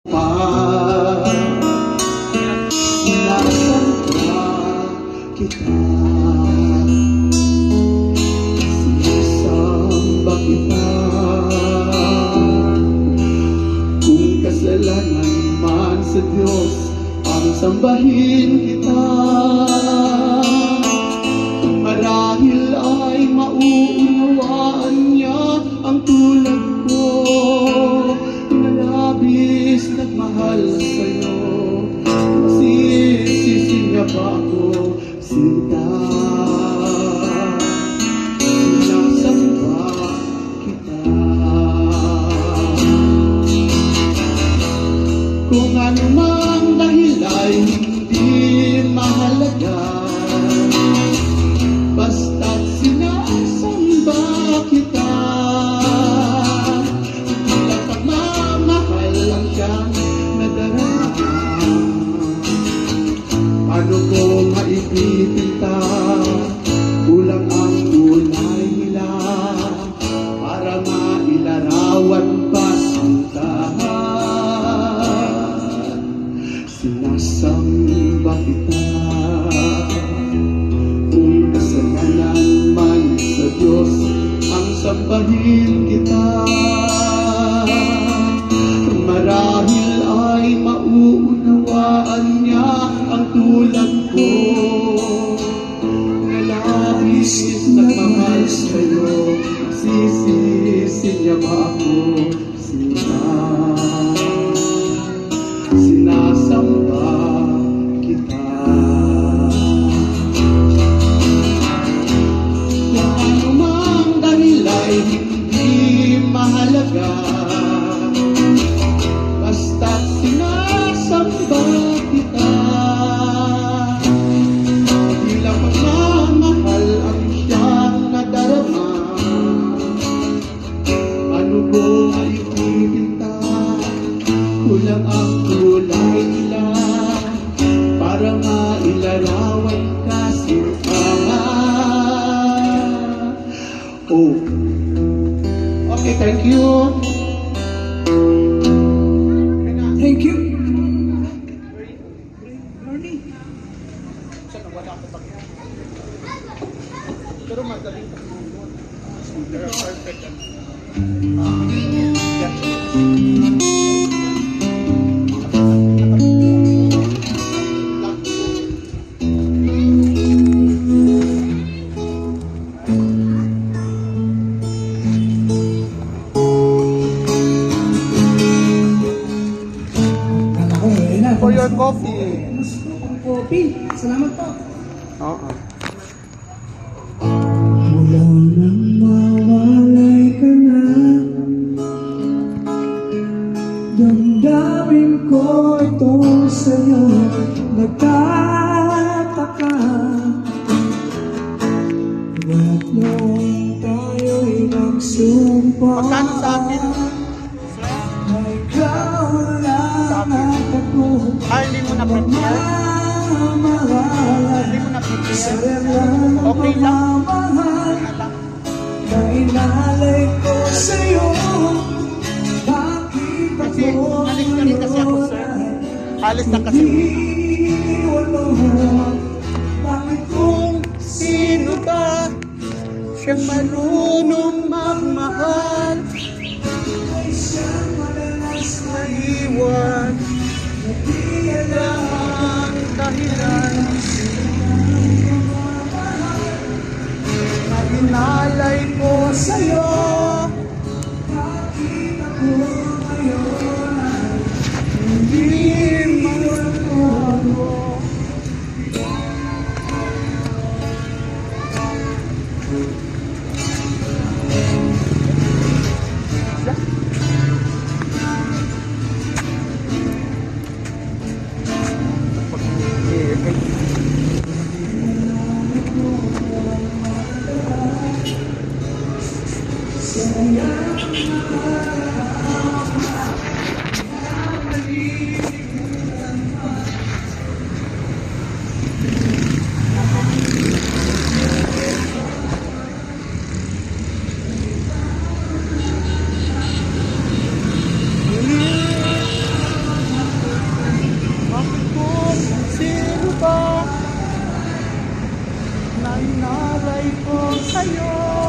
Sinasamba kita, sinasamba kita. Kung kasalanan man sa Diyos ang sambahin kita, marahil ay mauunawaan niya ang tulad ko na labis nagmahal sa'yo. Masisisi niya ba ako, sinta? Sinasamba kita. Kung anumang dahil ay hindi mahalaga, basta't sinasamba kita. Bilang pagmamahal lang siyang nadarama. Paano ko maipipinta? Kulang ang kulay nila para mailarawan pa sintahan. Sinasamba kita. Kung kasalanan man sa Diyos ang sambahin kita, marahil ay mauunawaan niya ang tulad ko na labis nagmamahal sa'yo. Sisisi niya ba ako, sinta? Sinasamba kita. Kung anumang dahil ay hindi mahalaga, basta't sinasamba kita. Bilang pagmamahal ang siyang nadarama. Ano ko maipipinta? Kulang ang kulay nila para mailarawan ka sintahan. Oh, okay, thank you. Thank you. Pero magaling ka mo. Perfect. For your coffee. Coffee. Salamat po. Oo. Mula nang mawalay ka na, damdamin ko ito sa'yo nagtataka. At noong tayo'y nagsumpa, Magkano sa akin? na ikaw lang at ako Hindi mo na print yan? Hindi mo na print yan? Okay lang. Na inalay ko sa'yo. Bakit Kasi ako alis na rin kasi ako, sir. Alis na kasi. iniwan mo? Bakit Kung sino ba siyang marunong magmahal, ay siyang madalas maiwan, di alam ang dahilan na inalay ko sa'yo. bakit ako ngayon ay Hindi marunong. inalay ko sa'yo.